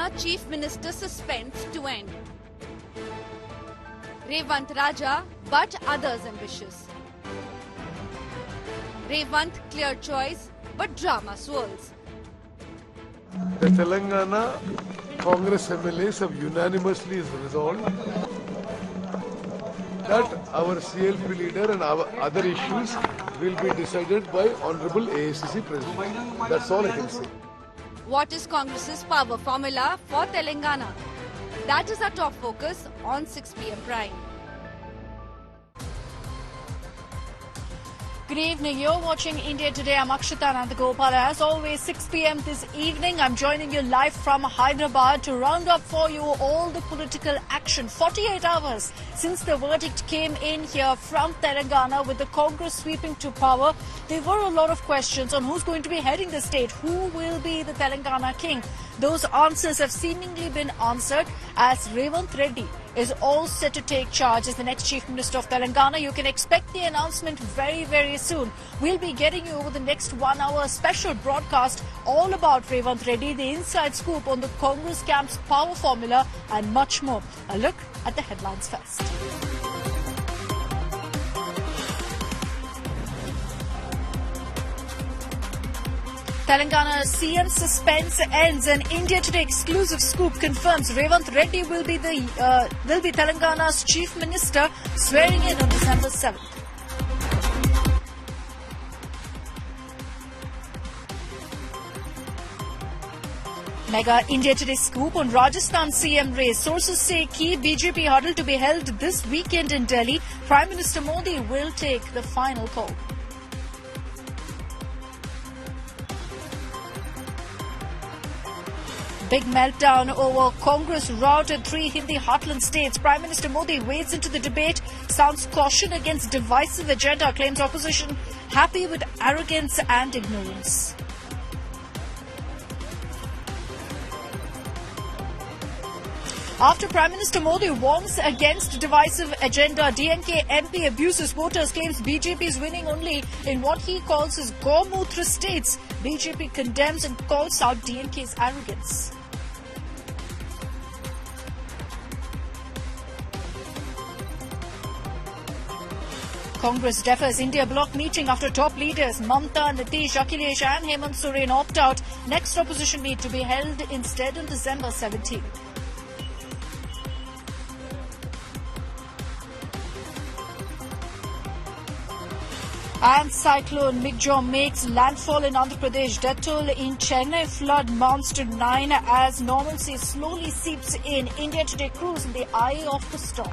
Telangana Chief Minister suspense to end. Revanth Raja, but others ambitious. Revanth clear choice, but drama swirls. The Telangana Congress MLAs have unanimously resolved that our CLP leader and our other issues will be decided by Honorable AICC President. That's all I can say. What is Congress's power formula for Telangana? That is our top focus on 6 p.m. Prime. Good evening. You're watching India Today. I'm Akshita and Gopal. As always, 6 p.m. this evening, I'm joining you live from Hyderabad to round up for you all the political action. 48 hours since the verdict came in here from Telangana with the Congress sweeping to power. There were a lot of questions on who's going to be heading the state, who will be the Telangana king. Those answers have seemingly been answered as Revath Reddy is all set to take charge as the next Chief Minister of Telangana. You can expect the announcement very, very soon. We'll be getting you over the next 1 hour special broadcast all about Revath Reddy, the inside scoop on the Congress camp's power formula and much more. A look at the headlines first. Telangana CM suspense ends. An India Today exclusive scoop confirms Revanth Reddy will be Telangana's Chief Minister, swearing in on December 7th. Mega India Today scoop on Rajasthan CM race. Sources say key BJP huddle to be held this weekend in Delhi. Prime Minister Modi will take the final call. Big meltdown over Congress routed 3 Hindi heartland states. Prime Minister Modi wades into the debate, sounds caution against divisive agenda, claims opposition happy with arrogance and ignorance. After Prime Minister Modi warns against divisive agenda, DMK MP abuses voters, claims BJP is winning only in what he calls his Gomutra states. BJP condemns and calls out DMK's arrogance. Congress defers India bloc meeting after top leaders Mamta, Nitish, Akhilesh and Hemant Soren opt out. Next opposition meet to be held instead on December 17th. And cyclone Migjom makes landfall in Andhra Pradesh. Death toll in Chennai flood mounts to 9 as normalcy slowly seeps in. India Today crews in the eye of the storm.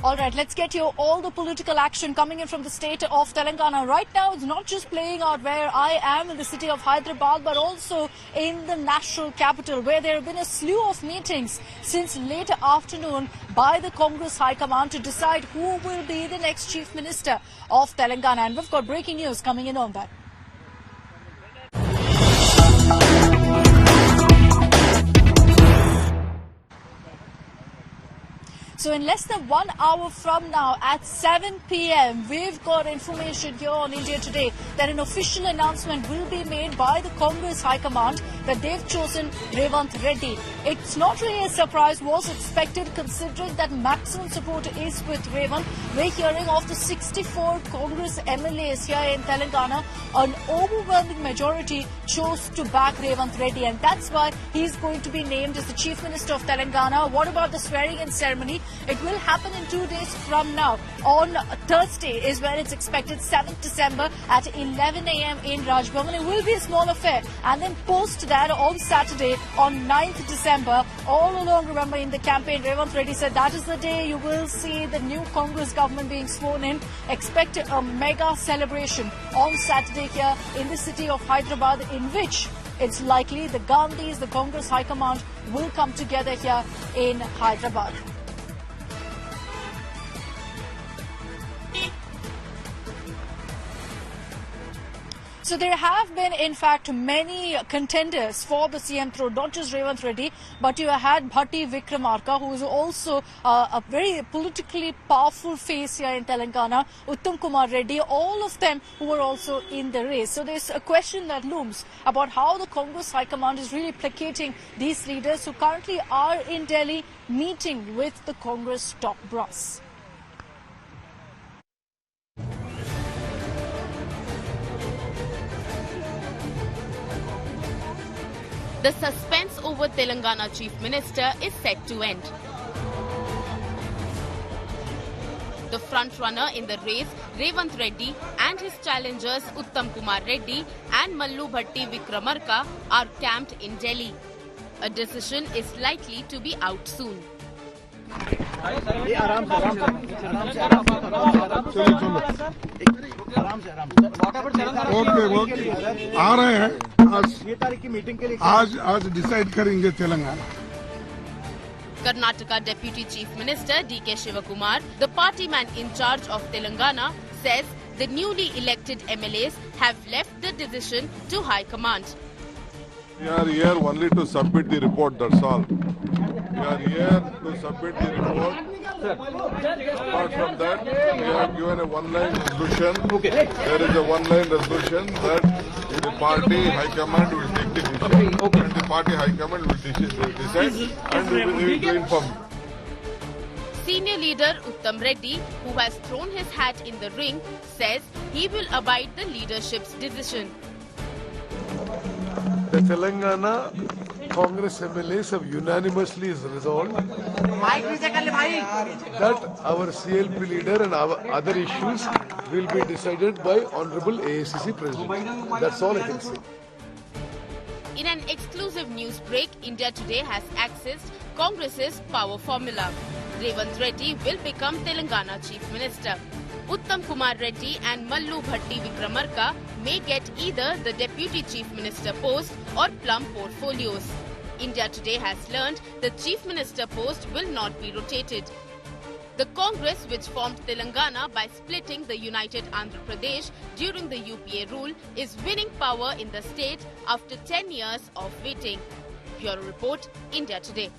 All right, let's get you all the political action coming in from the state of Telangana. Right now, it's not just playing out where I am in the city of Hyderabad, but also in the national capital, where there have been a slew of meetings since late afternoon by the Congress High Command to decide who will be the next Chief Minister of Telangana. And we've got breaking news coming in on that. So in less than 1 hour from now at 7 p.m, we've got information here on India Today that an official announcement will be made by the Congress High Command that they've chosen Revanth Reddy. It's not really a surprise, was expected considering that maximum support is with Revanth. We're hearing of the 64 Congress MLAs here in Telangana. An overwhelming majority chose to back Revanth Reddy, and that's why he's going to be named as the Chief Minister of Telangana. What about the swearing-in ceremony? It will happen in 2 days from now. On Thursday is when it's expected, 7th December at 11 a.m. in Raj Bhavan. It will be a small affair. And then post that on Saturday, on 9th December, all along, remember, in the campaign, Revanth Reddy said that is the day you will see the new Congress government being sworn in. Expect a mega celebration on Saturday here in the city of Hyderabad, in which it's likely the Gandhis, the Congress High Command, will come together here in Hyderabad. So there have been, in fact, many contenders for the CM throne, not just Revath Reddy, but you had Bhatti Vikramarka, who is also a very politically powerful face here in Telangana, Uttam Kumar Reddy, all of them who are also in the race. So there's a question that looms about how the Congress High Command is really placating these leaders who currently are in Delhi meeting with the Congress top brass. The suspense over Telangana Chief Minister is set to end. The front-runner in the race, Revanth Reddy, and his challengers Uttam Kumar Reddy and Mallu Bhatti Vikramarka are camped in Delhi. A decision is likely to be out soon. Okay आ रहे हैं आज decide करेंगे Telangana. Karnataka Deputy Chief Minister D.K. Shivakumar, the party man in charge of Telangana, says the newly elected MLAs have left the decision to High Command. We are here only to submit the report, that's all. We are here to submit the report. Apart from that, we have given a one-line resolution. There is a one-line resolution that the party high command will take the decision. And the party high command will decide and we will inform you. Senior leader Uttam Reddy, who has thrown his hat in the ring, says he will abide the leadership's decision. The Telangana Congress MLAs have unanimously resolved that our CLP leader and our other issues will be decided by Honorable AICC President. That's all I can say. In an exclusive news break, India Today has accessed Congress's power formula. Revanth Reddy will become Telangana Chief Minister. Uttam Kumar Reddy and Mallu Bhatti Vikramarka may get either the Deputy Chief Minister post or plum portfolios. India Today has learned the Chief Minister post will not be rotated. The Congress, which formed Telangana by splitting the united Andhra Pradesh during the UPA rule, is winning power in the state after 10 years of waiting. Bureau Report, India Today.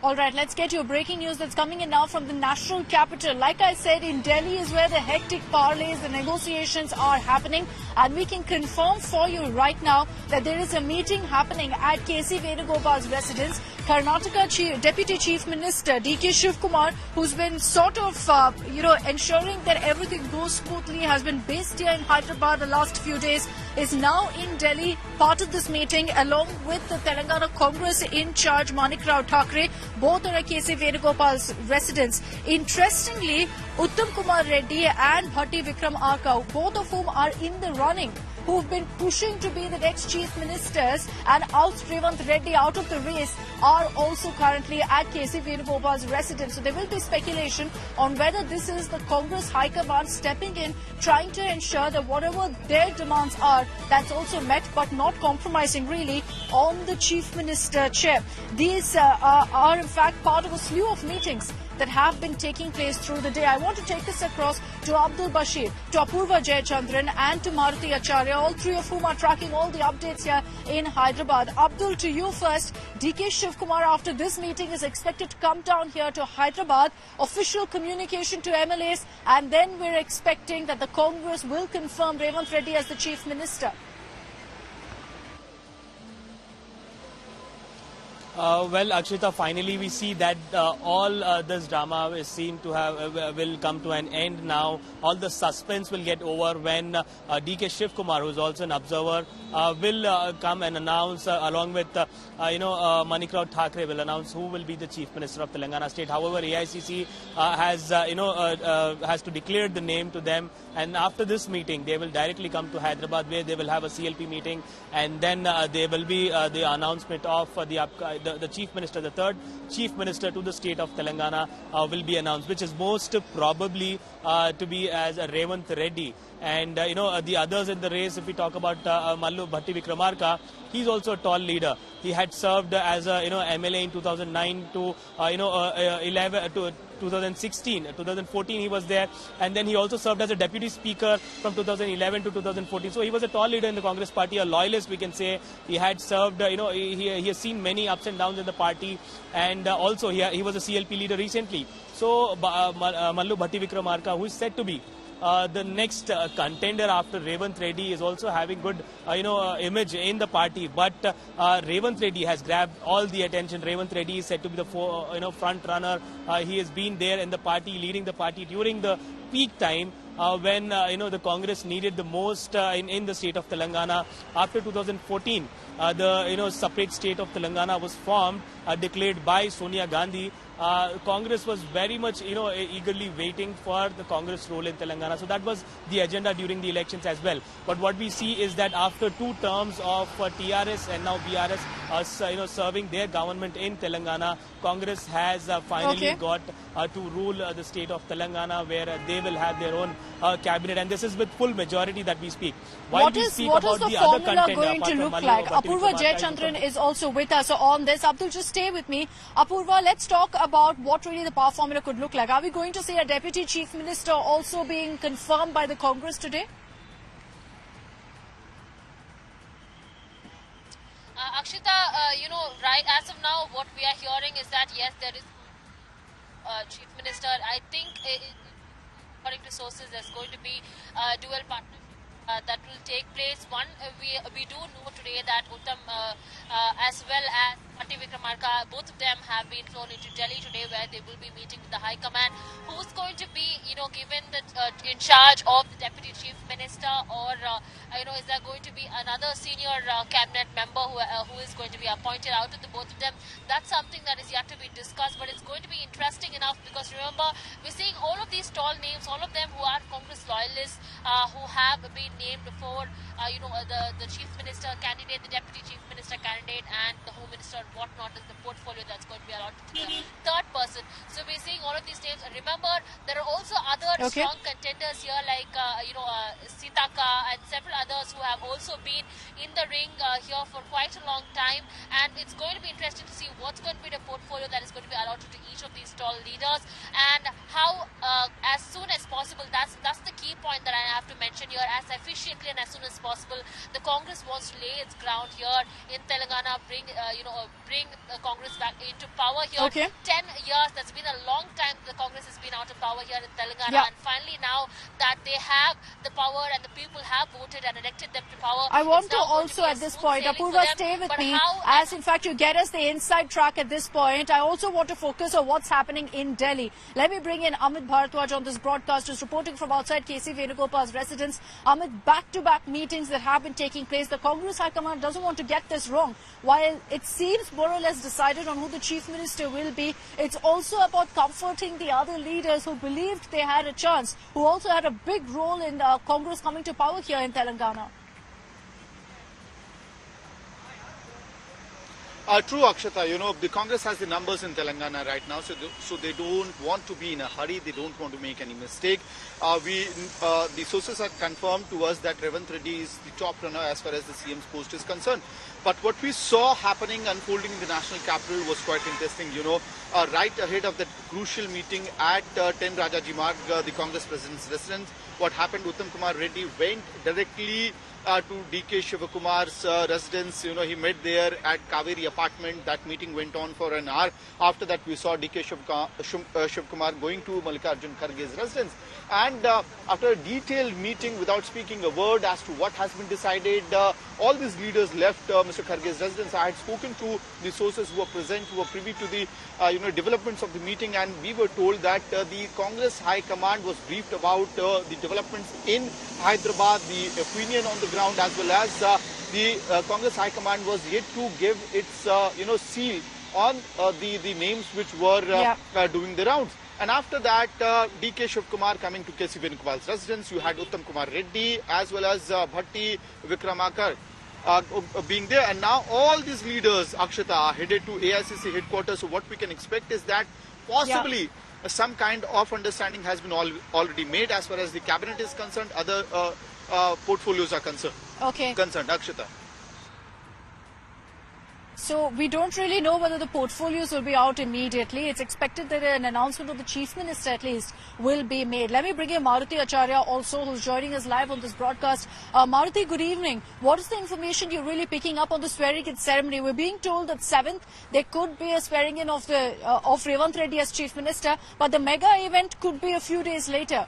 All right, let's get your breaking news that's coming in now from the national capital. Like I said, in Delhi is where the hectic parleys, the negotiations are happening. And we can confirm for you right now that there is a meeting happening at K.C. Venugopal's residence. Karnataka Deputy Chief Minister D.K. Shivakumar, who's been sort of, ensuring that everything goes smoothly, has been based here in Hyderabad the last few days, is now in Delhi, part of this meeting, along with the Telangana Congress in charge, Manikrao Thakre. Both are at K.C. Venugopal's residence. Interestingly, Uttam Kumar Reddy and Bhatti Vikramarka, both of whom are in the running, who've been pushing to be the next chief ministers and oust Revanth Reddy out of the race, are also currently at K.C. Venugopal's residence. So there will be speculation on whether this is the Congress High Command stepping in, trying to ensure that whatever their demands are, that's also met, but not compromising really on the chief minister chair. These are in fact part of a slew of meetings that have been taking place through the day. I want to take this across to Abdul Bashir, to Apurva Jayachandran and to Maruti Acharya, all three of whom are tracking all the updates here in Hyderabad. Abdul, to you first. D.K. Shivakumar, after this meeting, is expected to come down here to Hyderabad, official communication to MLAs, and then we're expecting that the Congress will confirm Revanth Reddy as the Chief Minister. Well, Akshita, finally we see that all this drama is seen to have will come to an end now. All the suspense will get over when D.K. Shivakumar, who is also an observer, will come and announce, along with Manikrao Thakre, will announce who will be the Chief Minister of Telangana State. However, AICC has to declare the name to them, and after this meeting, they will directly come to Hyderabad, where they will have a CLP meeting, and then there will be the announcement of the Chief Minister, the third Chief Minister to the state of Telangana will be announced, which is most probably to be as Revanth Reddy. And the others in the race, if we talk about Mallu Bhatti Vikramarka, he's also a tall leader. He had served as a MLA in 2009 to 11 to 2016, 2014 he was there, and then he also served as a deputy speaker from 2011 to 2014. So he was a tall leader in the Congress party, a loyalist, we can say. He had served, he has seen many ups and downs in the party, and also he was a CLP leader recently. So Mallu Bhatti Vikramarka, who is said to be the next contender after Revanth Reddy, is also having good image in the party, but Revanth Reddy has grabbed all the attention. Revanth Reddy is said to be the front runner. He has been there in the party, leading the party during the peak time when the Congress needed the most in the state of Telangana. After 2014, the separate state of Telangana was formed, declared by Sonia Gandhi. Congress was very much eagerly waiting for the Congress role in Telangana. So that was the agenda during the elections as well. But what we see is that after 2 terms of TRS and now BRS serving their government in Telangana, Congress has finally got to rule the state of Telangana, where they will have their own cabinet, and this is with full majority that we speak. What is the formula going to look like? Apurva Jayachandran is also with us on this. Abdul, just stay with me. Apurva, let's talk about what really the power formula could look like. Are we going to see a deputy chief minister also being confirmed by the Congress today? Akshita, right as of now, what we are hearing is that yes, there is chief minister. I think, according to sources, there's going to be dual partnership that will take place. One, we do know today that Uttam as well as Bhatti Vikramarka, both of them have been flown into Delhi today, where they will be meeting with the High Command. Who's going to be, given the in charge of the Deputy Chief Minister, or is there going to be another senior cabinet member who is going to be appointed out of the both of them? That's something that is yet to be discussed, but it's going to be interesting enough because remember, we're seeing all of these tall names, all of them who are Congress loyalists, who have been named before, the Chief Minister candidate, the Deputy Chief Minister candidate, and the Home Minister and whatnot is the portfolio that's going to be allotted to the third person. So we're seeing all of these names. Remember, there are also other strong contenders here like, Sitaka and several others who have also been in the ring here for quite a long time. And it's going to be interesting to see what's going to be the portfolio that is going to be allotted to each of these tall leaders, and how as soon as possible, that's the key point that I have to mention here, as efficiently and as soon as possible, the Congress wants to lay its ground here in Telangana, bring Congress back into power here. 10 years, that's been a long time the Congress has been out of power here in Telangana, and finally now that they have the power and the people have voted and elected them to power. I want to also at this point, Apurva, stay with me, as in fact you get us the inside track at this point. I also want to focus on what's happening in Delhi. Let me bring in Amit Bharadwaj on this broadcast, who's reporting from outside KC Venugopal's residence. Amit, back-to-back meetings that have been taking place. The Congress High Command doesn't want to get this wrong. While it seems more or less decided on who the Chief Minister will be, it's also about comforting the other leaders who believed they had a chance, who also had a big role in Congress coming to power here in Telangana. True, Akshita. The Congress has the numbers in Telangana right now, so they don't want to be in a hurry. They don't want to make any mistake. The sources have confirmed to us that Revanth Reddy is the top runner as far as the CM's post is concerned. But what we saw unfolding in the national capital was quite interesting. Right ahead of that crucial meeting at 10 Rajaji Marg, the Congress president's residence, what happened? Uttam Kumar Reddy went directly to DK Shivakumar's residence. He met there at Kaveri apartment. That meeting went on for an hour. After that, we saw DK Shivakumar going to Mallikarjun Kharge's residence. And after a detailed meeting, without speaking a word as to what has been decided, all these leaders left Mr. Kharge's residence. I had spoken to the sources who were present, who were privy to the developments of the meeting, and we were told that the Congress High Command was briefed about the developments in Hyderabad, the opinion on the ground, as well as the Congress High Command was yet to give its seal on the names which were doing the rounds. And after that, DK Shivakumar coming to KC Venugopal's residence. You had Uttam Kumar Reddy as well as Bhatti Vikramarka being there. And now all these leaders, Akshita, are headed to AICC headquarters. So what we can expect is that possibly some kind of understanding has been already made as far as the cabinet is concerned, other portfolios are concerned. Akshita. So we don't really know whether the portfolios will be out immediately. It's expected that an announcement of the Chief Minister at least will be made. Let me bring in Maruti Acharya also, who's joining us live on this broadcast. Maruti, good evening. What is the information you're really picking up on the swearing-in ceremony? We're being told that 7th there could be a swearing-in of Revanth Reddy as Chief Minister, but the mega event could be a few days later.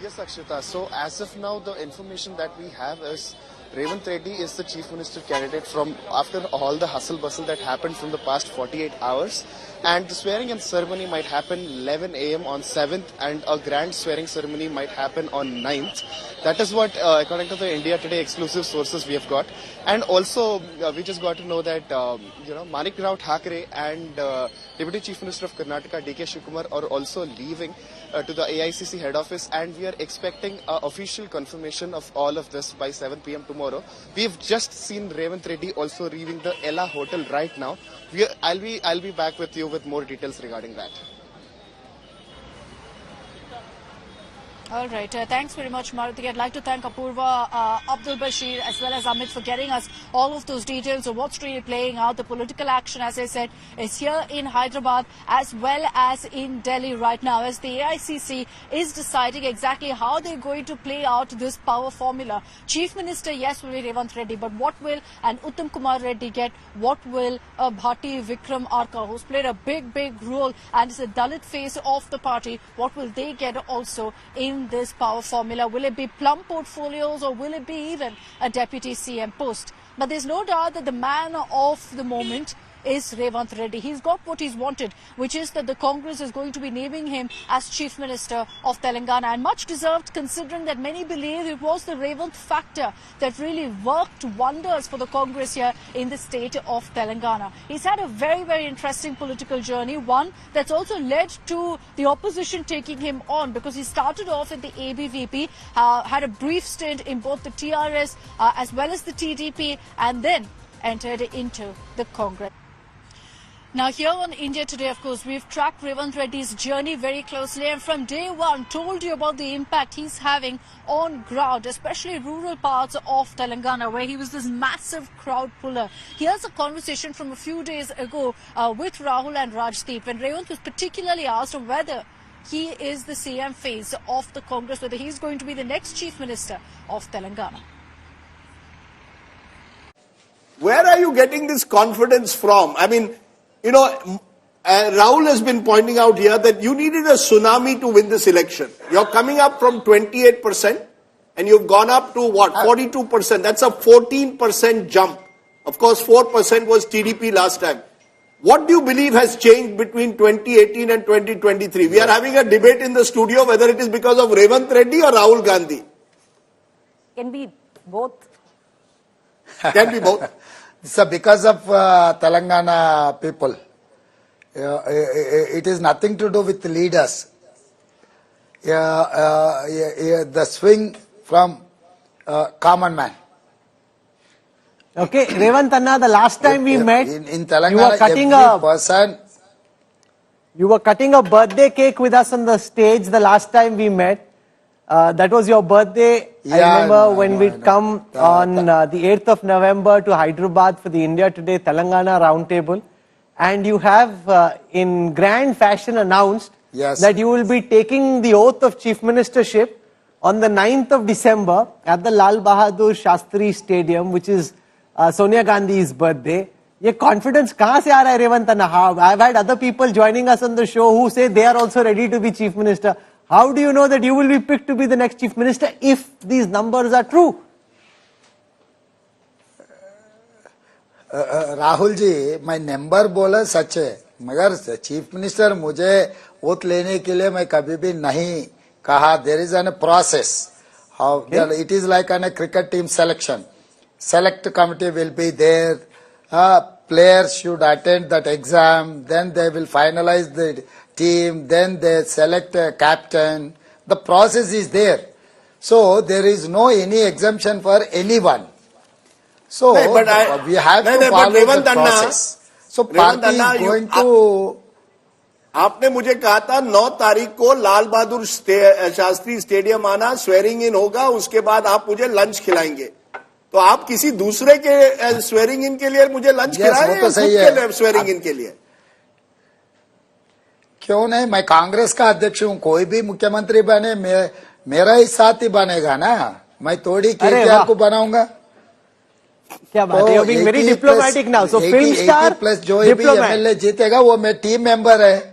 Yes, Akshita. So as of now, the information that we have is Revanth Reddy is the Chief Minister candidate from after all the hustle bustle that happened from the past 48 hours. And the swearing-in ceremony might happen 11 a.m. on 7th and a grand swearing ceremony might happen on 9th. That is what, according to the India Today exclusive sources we have got. And also, we just got to know that, Manik Rao Thackeray and Deputy Chief Minister of Karnataka, D.K. Shivakumar, are also leaving to the AICC head office, and we are expecting official confirmation of all of this by 7 p.m. tomorrow. We've just seen Revanth Reddy also leaving the Ella Hotel right now. I'll be back with you with more details regarding that. All right. Thanks very much, Maruti. I'd like to thank Apurva, Abdul Bashir, as well as Amit for getting us all of those details of what's really playing out. The political action, as I said, is here in Hyderabad as well as in Delhi right now, as the AICC is deciding exactly how they're going to play out this power formula. Chief Minister, yes, will be Revanth Reddy, but what will an Uttam Kumar Reddy get? What will Bhati Vikram Arka, who's played a big role and is a Dalit face of the party, what will they get also in this power formula? Will it be plum portfolios or will it be even a deputy CM post? But there's no doubt that the man of the moment is Revanth Reddy. He's got what he's wanted, which is that the Congress is going to be naming him as Chief Minister of Telangana, and much deserved considering that many believe it was the Revanth factor that really worked wonders for the Congress here in the state of Telangana. He's had a very interesting political journey, one that's also led to the opposition taking him on, because he started off in the ABVP, had a brief stint in both the TRS as well as the TDP, and then entered into the Congress. Now here on India Today, of course, we've tracked Revanth Reddy's journey very closely, and from day one told you about the impact he's having on ground, especially rural parts of Telangana, where he was this massive crowd puller. Here's a conversation from a few days ago with Rahul and Rajdeep, when Revanth was particularly asked on whether he is the CM face of the Congress, whether he's going to be the next Chief Minister of Telangana. Where are you getting this confidence from? I mean, Rahul has been pointing out here that you needed a tsunami to win this election. You're coming up from 28% and you've gone up to what? 42%. That's a 14% jump. Of course, 4% was TDP last time. What do you believe has changed between 2018 and 2023? We are having a debate in the studio whether it is because of Revanth Reddy or Rahul Gandhi. Can be both. Can be both. So because of Telangana people, it is nothing to do with leaders. The swing from common man. Okay, Revanth Anna, the last time we met, in Telangana, you were cutting a birthday cake with us on the stage the last time we met. That was your birthday. I remember when we'd come on the 8th of November to Hyderabad for the India Today Telangana Roundtable. And you have, in grand fashion, announced that you will be taking the oath of Chief Ministership on the 9th of December at the Lal Bahadur Shastri Stadium, which is Sonia Gandhi's birthday. Ye confidence kahan se aa raha hai, Revanth Anna? I've had other people joining us on the show who say they are also ready to be Chief Minister. How do you know that you will be picked to be the next Chief Minister if these numbers are true? Rahul ji, मैं number बोला सच है, मगर chief minister मुझे vote लेने के लिए मैं कभी भी नहीं कहा. There is an process. How it is like an cricket team selection. Select committee will be there. Players should attend that exam. Then they will finalize the team. Then they select a captain. The process is there. So there is no any exemption for anyone. So we have to follow the process. So party is going to. आपने मुझे कहा था 9 तारीख को Lal Bahadur Shastri stadium आना, swearing in होगा, उसके बाद आप मुझे लंच खिलाएंगे। तो आप किसी दूसरे के स्वेरिंग इन के लिए मुझे लंच खिलाएं या खुद के लिए स्वेरिंग इन के लिए? क्यों नहीं, मैं कांग्रेस का अध्यक्ष हूँ, कोई भी मुख्यमंत्री बने मेरा ही साथ ही बनेगा ना, मैं थोड़ी केसीआर को बनाऊंगा। क्या बात है, being very diplomatic now. So film star plus जो भी एमएलए जीतेगा वो मैं टीम मेंबर है।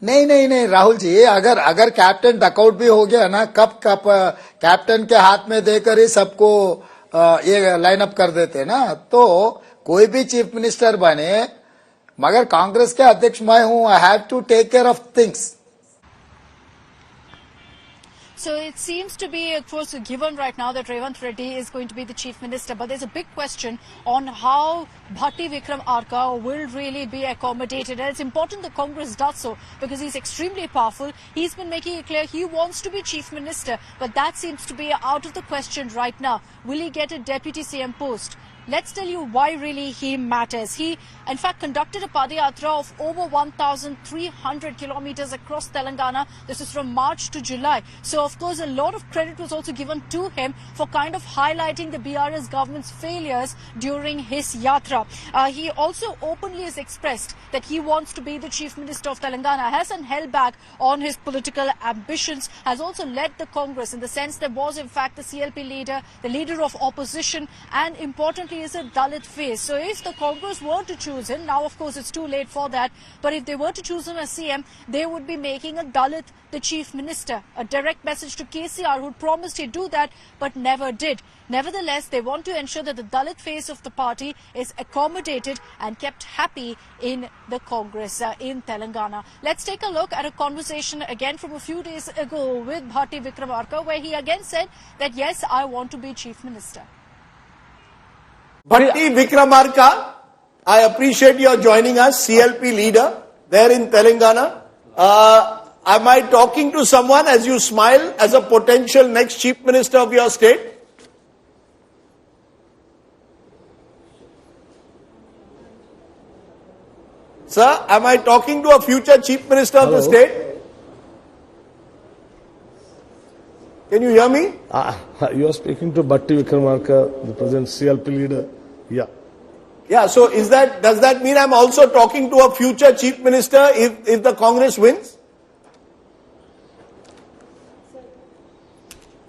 नहीं राहुल जी, अगर कैप्टन डकआउट भी हो गया ना, कप कैप्टन के हाथ में देकर ही सबको ये लाइन अप कर देते ना, तो कोई भी चीफ मिनिस्टर बने, मगर कांग्रेस के अध्यक्ष मैं हूं, I have to take care of things. So it seems to be, of course, given right now that Revath Reddy is going to be the chief minister. But there's a big question on how Bhatti Vikram Arka will really be accommodated. And it's important the Congress does so because he's extremely powerful. He's been making it clear he wants to be chief minister. But that seems to be out of the question right now. Will he get a deputy CM post? Let's tell you why really he matters. He, in fact, conducted a padayatra of over 1,300 kilometers across Telangana. This is from March to July. So, of course, a lot of credit was also given to him for kind of highlighting the BRS government's failures during his yatra. He also openly has expressed that he wants to be the chief minister of Telangana, hasn't held back on his political ambitions, has also led the Congress in the sense there was, in fact, the CLP leader, the leader of opposition, and importantly, is a Dalit face. So if the Congress were to choose him, now of course it's too late for that, but if they were to choose him as CM, they would be making a Dalit the chief minister. A direct message to KCR, who promised he'd do that but never did. Nevertheless, they want to ensure that the Dalit face of the party is accommodated and kept happy in the Congress in Telangana. Let's take a look at a conversation again from a few days ago with Bhatti Vikram Arka, where he again said that yes, I want to be chief minister. Bhatti Vikram Arka, I appreciate your joining us, CLP leader there in Telangana. Am I talking to someone as you smile as a potential next chief minister of your state? Sir, am I talking to a future chief minister of the state? Can you hear me? You are speaking to Bhatti Vikram Arka, the present CLP leader. Yeah. Yeah, so does that mean I'm also talking to a future chief minister if the Congress wins?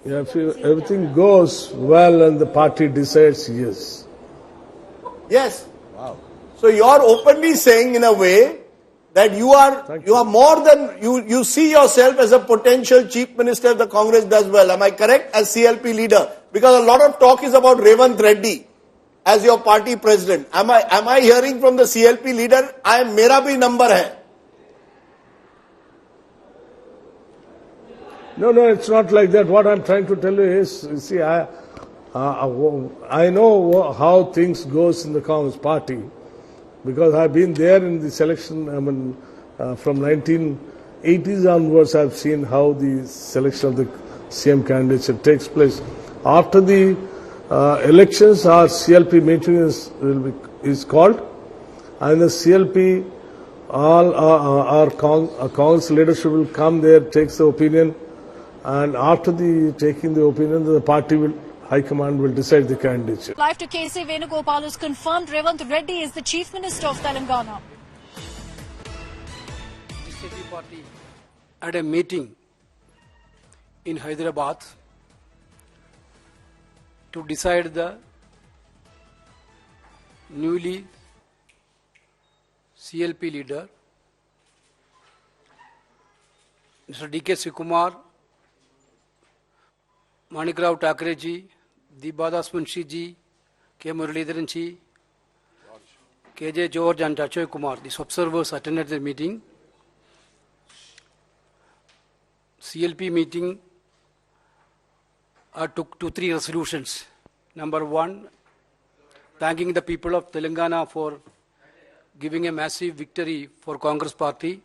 Yeah, if everything goes well and the party decides, yes. Yes. Wow. So you're openly saying in a way that you are more than, you see yourself as a potential chief minister if the Congress does well. Am I correct as CLP leader? Because a lot of talk is about Revanth Reddy as your party president. Am I hearing from the CLP leader, mera bhi number hai? No, it's not like that. What I'm trying to tell you is, you see, I know how things goes in the Congress party because I've been there in the selection. I mean, from 1980s onwards, I've seen how the selection of the CM candidature takes place. After the elections, our CLP meeting is called, and the CLP, all our Congress leadership will come there, takes the opinion, and after taking the opinion, the party High Command will decide the candidature. Live to KC Venugopal has confirmed Revanth Reddy is the Chief Minister of Telangana. The city party had a meeting in Hyderabad to decide the newly CLP leader, Mr. D.K. Sikumar, Manikrao Thakre ji, Deebadas Munshi ji, K. Muralidharan ji, K.J. George and Akshay Kumar. These observers attended the meeting. CLP meeting took 2-3 resolutions. Number one, thanking the people of Telangana for giving a massive victory for Congress party.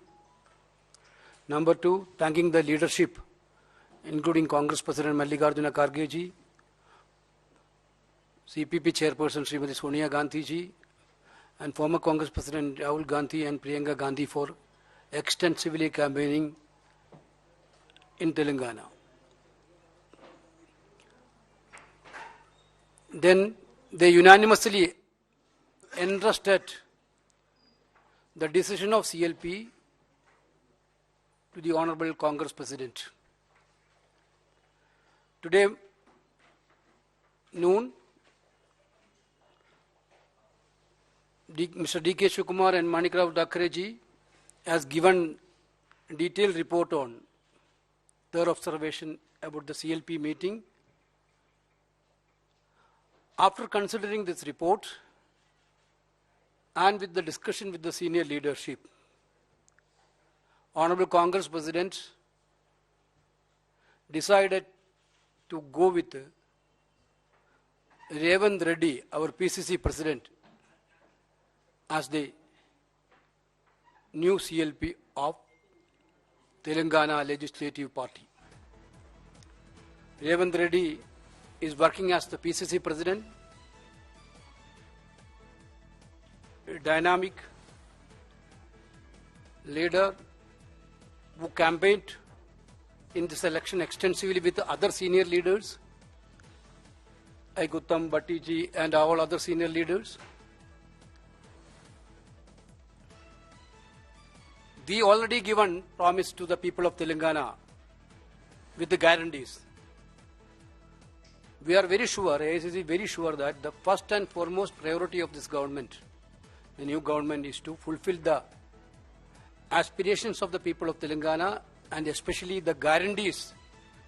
Number two, thanking the leadership, including Congress President Mallikarjuna Kharge ji, CPP Chairperson Srimati Sonia Gandhi ji, and former Congress President Rahul Gandhi and Priyanka Gandhi for extensively campaigning in Telangana. Then they unanimously entrusted the decision of CLP to the Honorable Congress President. Today noon, Mr. D.K. Shivakumar and Manikrao Dakreji has given a detailed report on their observation about the CLP meeting. After considering this report and with the discussion with the senior leadership, Honorable Congress President decided to go with Revath Reddy, our PCC President, as the new CLP of Telangana Legislative Party. Revath Reddy is working as the PCC President, a dynamic leader who campaigned in this election extensively with other senior leaders, like Uttam Bhattiji and all other senior leaders. We already given promise to the people of Telangana with the guarantees. We are very sure, AICC is very sure that the first and foremost priority of this government, the new government, is to fulfill the aspirations of the people of Telangana and especially the guarantees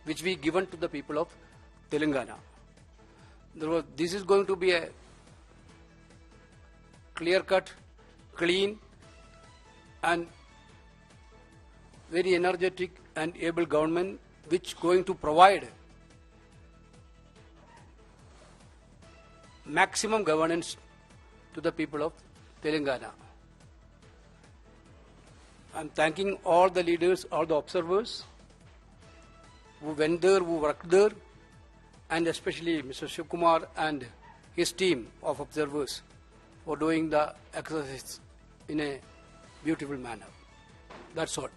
which we given to the people of Telangana. This is going to be a clear-cut, clean and very energetic and able government which is going to provide maximum governance to the people of Telangana. I am thanking all the leaders, all the observers who went there, who worked there, and especially Mr. Shivakumar and his team of observers for doing the exercise in a beautiful manner. That's all.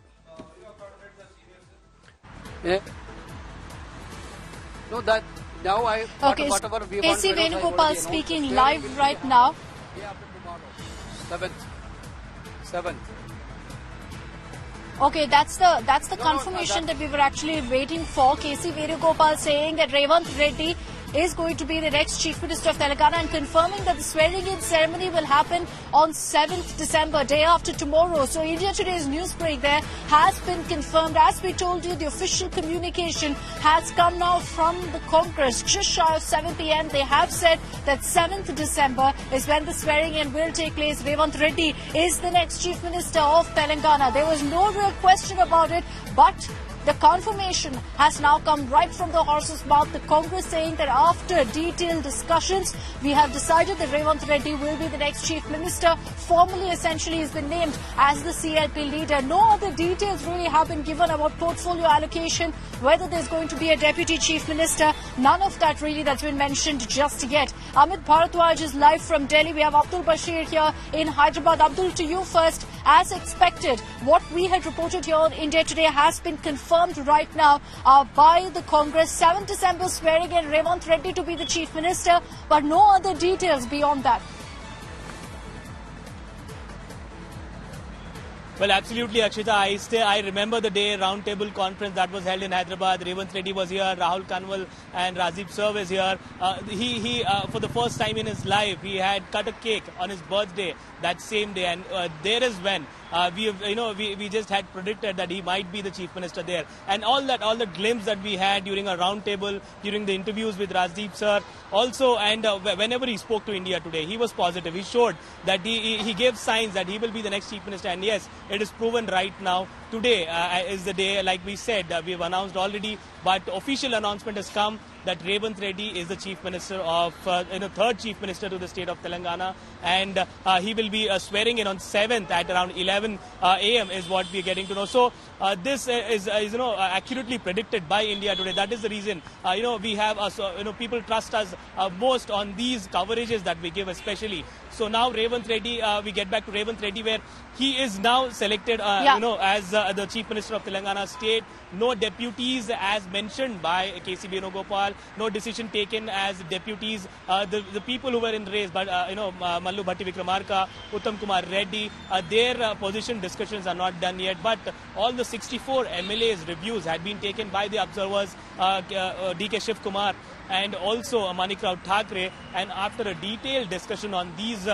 No, that now I. Okay, whatever we AC want. Venugopal speaking live right now. Day after tomorrow, 7th. Okay, that's the confirmation that we were actually waiting for. KC Venugopal saying that Revanth Reddy is going to be the next Chief Minister of Telangana and confirming that the swearing-in ceremony will happen on 7th December, day after tomorrow. So India Today's news break there has been confirmed. As we told you, the official communication has come now from the Congress. Just shy of 7 p.m. They have said that 7th December is when the swearing-in will take place. Revanth Reddy is the next Chief Minister of Telangana. There was no real question about it, but the confirmation has now come right from the horse's mouth. The Congress saying that after detailed discussions, we have decided that Revanth Reddy will be the next Chief Minister. Formally, essentially, he's been named as the CLP leader. No other details really have been given about portfolio allocation, whether there's going to be a Deputy Chief Minister. None of that really that's been mentioned just yet. Amit Bharadwaj is live from Delhi. We have Abdul Bashir here in Hyderabad. Abdul, to you first. As expected, what we had reported here on India Today has been confirmed right now by the Congress. 7th December swearing in Revanth Reddy to be the Chief Minister, but no other details beyond that. Well, absolutely, Akshita. I remember the day roundtable conference that was held in Hyderabad. Revanth Reddy was here, Rahul Kanwal and Rajiv Sir was here. He for the first time in his life, he had cut a cake on his birthday that same day, and there is when we just had predicted that he might be the Chief Minister there, and all the glimpse that we had during a roundtable, during the interviews with Rajiv Sir, also, and whenever he spoke to India Today, he was positive. He showed that he gave signs that he will be the next Chief Minister, and yes, it is proven right now. Today is the day, like we said, we have announced already, but official announcement has come that Revanth Reddy is the Chief Minister of, third Chief Minister to the state of Telangana, and he will be swearing in on 7th at around 11 a.m. is what we are getting to know. So this is accurately predicted by India Today. That is the reason we have people trust us most on these coverages that we give, especially. So now Revanth Reddy, we get back to Revanth Reddy, where he is now selected, as the Chief Minister of Telangana state. No deputies as mentioned by K.C. Venugopal. No decision taken as deputies. The people who were in the race, but Mallu Bhatti Vikramarka, Uttam Kumar Reddy, their position discussions are not done yet. But all the 64 MLAs reviews had been taken by the observers, D.K. Shiv Kumar and also Manikrao Thakre, and after a detailed discussion on these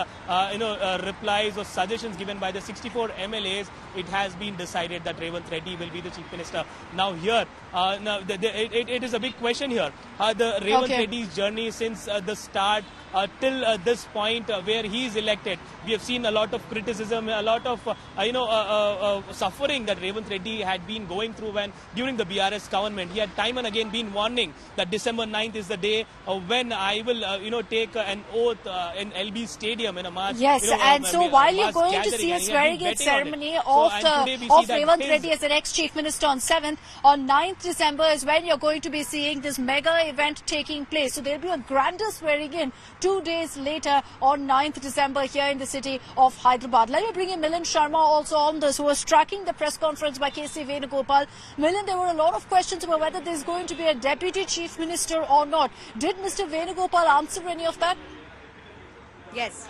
replies or suggestions given by the 64 MLAs, it has been decided that Revanth Reddy will be the Chief Minister. Now here, it is a big question here. The Revanth Reddy's journey since the start till this point where he is elected, we have seen a lot of criticism, a lot of suffering that Revanth Reddy had been going through during the BRS government. He had time and again been warning that December 9th is the day when I will take an oath in LB Stadium in a march. Yes, and so while you're going to see a swearing-in ceremony of Revanth Reddy as the next Chief Minister on 7th, on 9th December is when you're going to be seeing this mega event taking place. So there'll be a grander swearing-in 2 days later on 9th December here in the city of Hyderabad. Let me bring in Milind Sharma also on this, who was tracking the press conference by K.C. Venugopal. Milind, there were a lot of questions about whether there's going to be a Deputy Chief Minister or not. Did Mr. Venugopal answer any of that? Yes.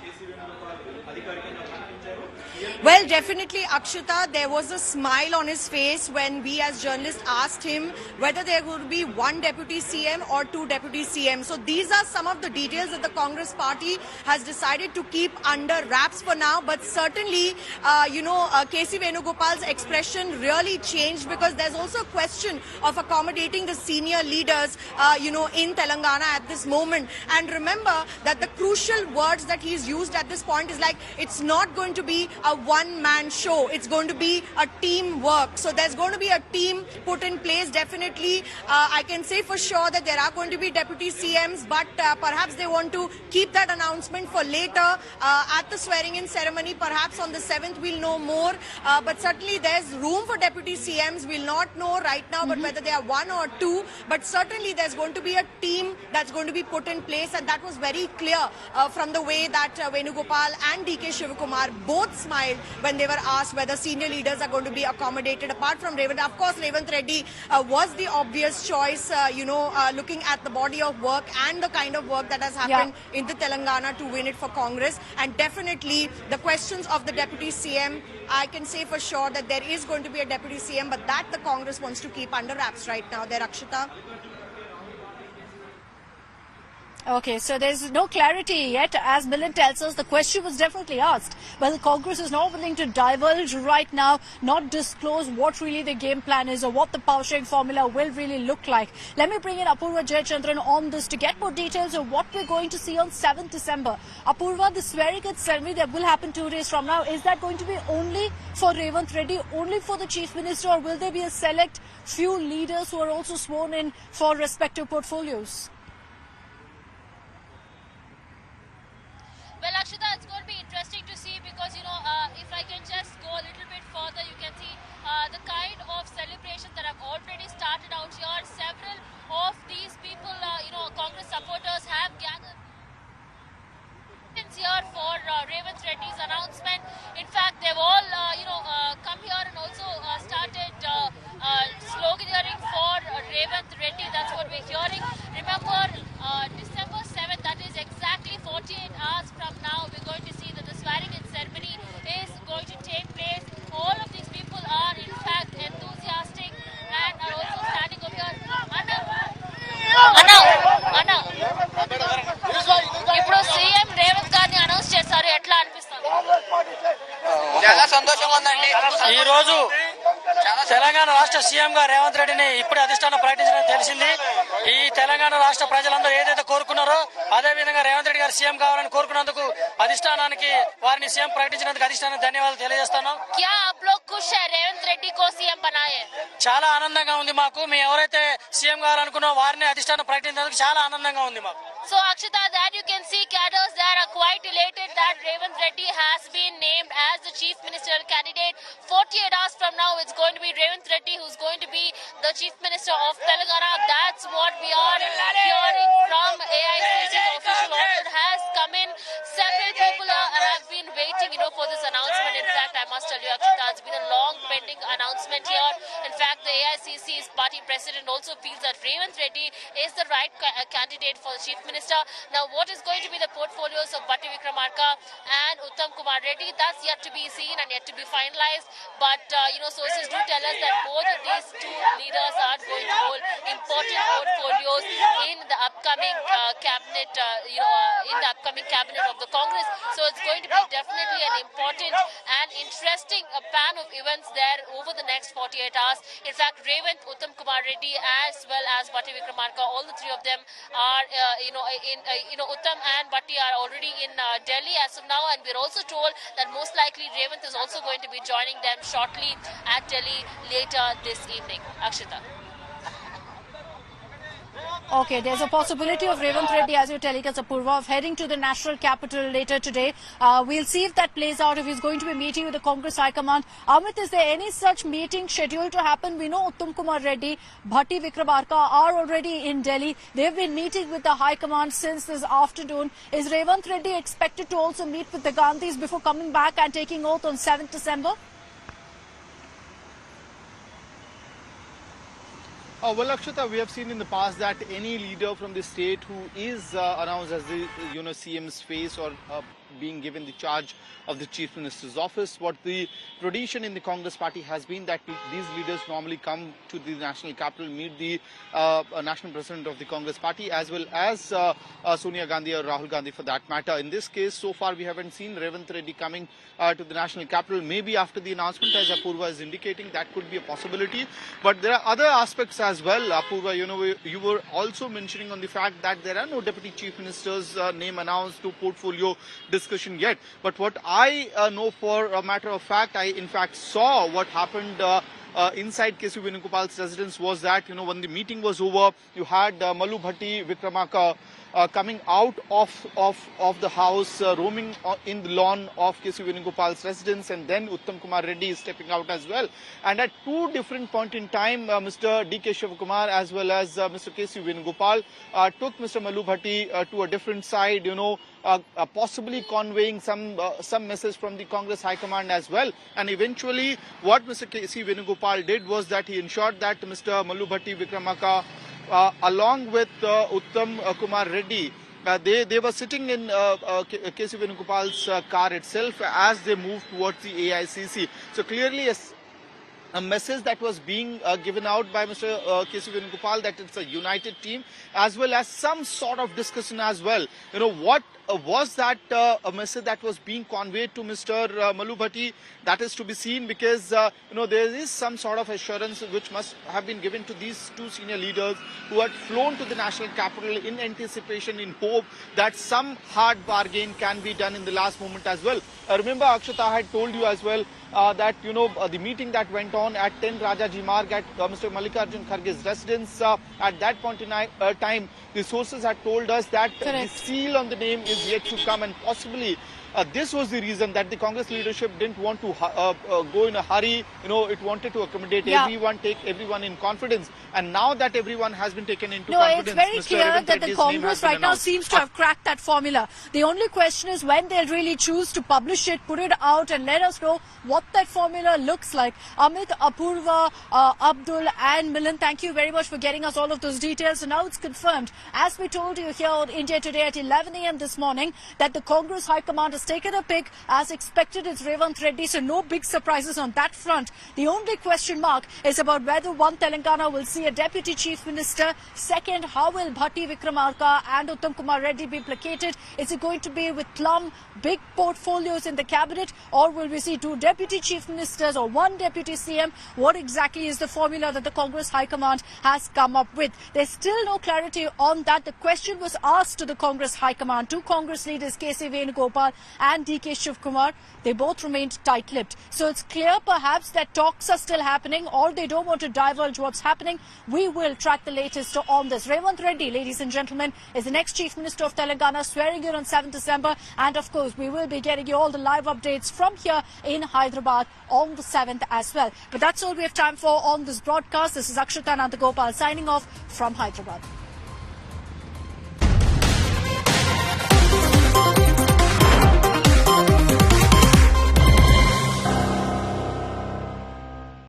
Well, definitely, Akshita, there was a smile on his face when we as journalists asked him whether there would be one deputy CM or two deputy CM. So these are some of the details that the Congress party has decided to keep under wraps for now. But certainly, K.C. Venugopal's expression really changed, because there's also a question of accommodating the senior leaders, in Telangana at this moment. And remember that the crucial words that he's used at this point is like, it's not going to be a one-man show. It's going to be a teamwork. So there's going to be a team put in place. Definitely, I can say for sure that there are going to be deputy CMs, but perhaps they want to keep that announcement for later at the swearing-in ceremony. Perhaps on the 7th we'll know more. But certainly there's room for deputy CMs. We'll not know right now, but whether they are one or two. But certainly there's going to be a team that's going to be put in place, and that was very clear from the way that Venugopal and D.K. Shivakumar both smiled when they were asked whether senior leaders are going to be accommodated. Apart from Revanth, of course, Revanth Reddy was the obvious choice, looking at the body of work and the kind of work that has happened in the Telangana to win it for Congress. And definitely the questions of the Deputy CM, I can say for sure that there is going to be a Deputy CM, but that the Congress wants to keep under wraps right now. There, Akshita. Okay, so there's no clarity yet. As Milind tells us, the question was definitely asked, but the Congress is not willing to divulge right now, not disclose what really the game plan is or what the power sharing formula will really look like. Let me bring in Apurva Jayachandran on this to get more details of what we're going to see on 7th December. Apurva, this very good ceremony that will happen 2 days from now, is that going to be only for Revanth Reddy, only for the Chief Minister, or will there be a select few leaders who are also sworn in for respective portfolios? Well, Akshita, it's going to be interesting to see, because, if I can just go a little bit further, you can see the kind of celebrations that have already started out here. Several of these people, Congress supporters have gathered here for Revanth Reddy's announcement. In fact, they've all, come here and also started sloganeering for Revanth Reddy. That's what we're hearing. Remember, December 7th, that is exactly 48 hours from now, we're going to see that the swearing-in ceremony is going to take place. All of these people are, in fact, enthusiastic and are also standing over here. Anna. ఇప్పుడు CM Revanth గారిని announce చేశారు, ఎట్లా అనిపిస్తుంది? చాలా సంతోషంగా ఉందండి. ఈ రోజు తెలంగాణ రాష్ట్ర సీఎం గా రేవంత్ రెడ్డిని ఇప్పుడే అధిష్టానం ప్రకటించడం తెలిసింది. ఈ తెలంగాణ రాష్ట్ర ప్రజలందరూ ఏదైతే కోరుకున్నారో అదే విధంగా రేవంత్ రెడ్డి గారు సీఎం కావాలని కోరుకున్నందుకు అధిష్టానానికి, వారిని సీఎం ప్రకటించినందుకు అధిష్టానానికి ధన్యవాదాలు తెలియజేస్తాను. क्या आप लोग खुश है रेवंत रेड्डी को सीएम बनाए हैं। చాలా ఆనందంగా ఉంది మాకు. మేము ఎవరైతే సీఎం కావాలనుకున్నారో వారిని అధిష్టానం ప్రకటించినందుకు చాలా ఆనందంగా ఉంది మాకు. So Akshita, that you can see cadres that are quite elated that Revanth Reddy has been named as the chief minister candidate. 48 hours from now, it's going to be Revanth Reddy who's going to be the chief minister of Telangana. That's what we are hearing from AICC's official order has come in. Several people have been waiting, for this announcement. In fact, I must tell you, Akshita, it's been a long pending announcement here. In fact, the AICC's party president also feels that Revanth Reddy is the right candidate for the chief minister. Now, what is going to be the portfolios of Bhatti Vikramarka and Uttam Kumar Reddy? That's yet to be seen and yet to be finalized. But, sources do tell us that both of these two leaders are going to hold important portfolios in the upcoming cabinet, in the upcoming cabinet of the Congress. So it's going to be definitely an important and interesting pan of events there over the next 48 hours. In fact, Revanth, Uttam Kumar Reddy as well as Bhatti Vikramarka, all the three of them are, Uttam and Bhatti are already in Delhi as of now, and we're also told that most likely Revanth is also going to be joining them shortly at Delhi later this evening. Akshita. Okay, there's a possibility of Revanth Reddy, as you're telling us, Apurva, of heading to the national capital later today. We'll see if that plays out, if he's going to be meeting with the Congress High Command. Amit, is there any such meeting scheduled to happen? We know Uttam Kumar Reddy, Bhatti Vikramarka are already in Delhi. They've been meeting with the High Command since this afternoon. Is Revanth Reddy expected to also meet with the Gandhis before coming back and taking oath on 7th December? Well, Akshita, we have seen in the past that any leader from the state who is announced as the CM's face or being given the charge of the chief minister's office, what the tradition in the Congress party has been that these leaders normally come to the national capital, meet the national president of the Congress party as well as Sonia Gandhi or Rahul Gandhi for that matter. In this case, so far we haven't seen Revanth Reddy coming to the national capital. Maybe after the announcement, as Apurva is indicating, that could be a possibility. But there are other aspects as well, Apurva. You were also mentioning on the fact that there are no deputy chief minister's name announced to portfolio discussion yet. But what I know for a matter of fact, I in fact saw what happened inside K.C. Venugopal's residence was that, when the meeting was over, you had Malu Bhatti Vikramarka coming out of the house, roaming in the lawn of K.C. Venugopal's residence, and then Uttam Kumar Reddy is stepping out as well. And at two different points in time, Mr. D.K. Shivakumar as well as Mr. K.C. Venugopal took Mr. Malu Bhatti to a different side, possibly conveying some message from the Congress High Command as well. And eventually, what Mr. K.C. Venugopal did was that he ensured that Mr. Malu Bhatti Vikramarka, along with Uttam Kumar Reddy, they were sitting in K.C. Venugopal's car itself as they moved towards the AICC. So clearly, a message that was being given out by Mr. K.C. Venugopal that it's a united team, as well as some sort of discussion as well. What was that a message that was being conveyed to Mr. Malu Bhatti? That is to be seen, because there is some sort of assurance which must have been given to these two senior leaders who had flown to the national capital in anticipation, in hope that some hard bargain can be done in the last moment as well. Remember, Akshita, I had told you as well that the meeting that went on at 10 Rajaji Marg at Mr. Mallikarjun Kharge's residence, at that point in time, the sources had told us that the seal on the name is yet to come, and possibly this was the reason that the Congress leadership didn't want to go in a hurry. It wanted to accommodate everyone, take everyone in confidence. And now that everyone has been taken into confidence, it's very clear that the Congress right now seems to have cracked that formula. The only question is when they'll really choose to publish it, put it out, and let us know what that formula looks like. Amit, Apurva, Abdul and Milan, thank you very much for getting us all of those details. So now it's confirmed, as we told you here on India Today at 11 a.m. this morning, that the Congress High Command has taken a pick. As expected, it's Revanth Reddy, so no big surprises on that front. The only question mark is about whether one, Telangana will see a deputy chief minister. Second, how will Bhatti Vikramarka and Uttam Kumar Reddy be placated? Is it going to be with plum, big portfolios in the cabinet, or will we see two deputy chief ministers or one deputy CM? What exactly is the formula that the Congress High Command has come up with? There's still no clarity on that. The question was asked to the Congress High Command, to Congress leaders K.C. Venugopal and DK Shivkumar, they both remained tight-lipped. So it's clear perhaps that talks are still happening, or they don't want to divulge what's happening. We will track the latest on this. Revanth Reddy, ladies and gentlemen, is the next Chief Minister of Telangana, swearing in on 7th December. And of course, we will be getting you all the live updates from here in Hyderabad on the 7th as well. But that's all we have time for on this broadcast. This is Akshita and Gopal signing off from Hyderabad.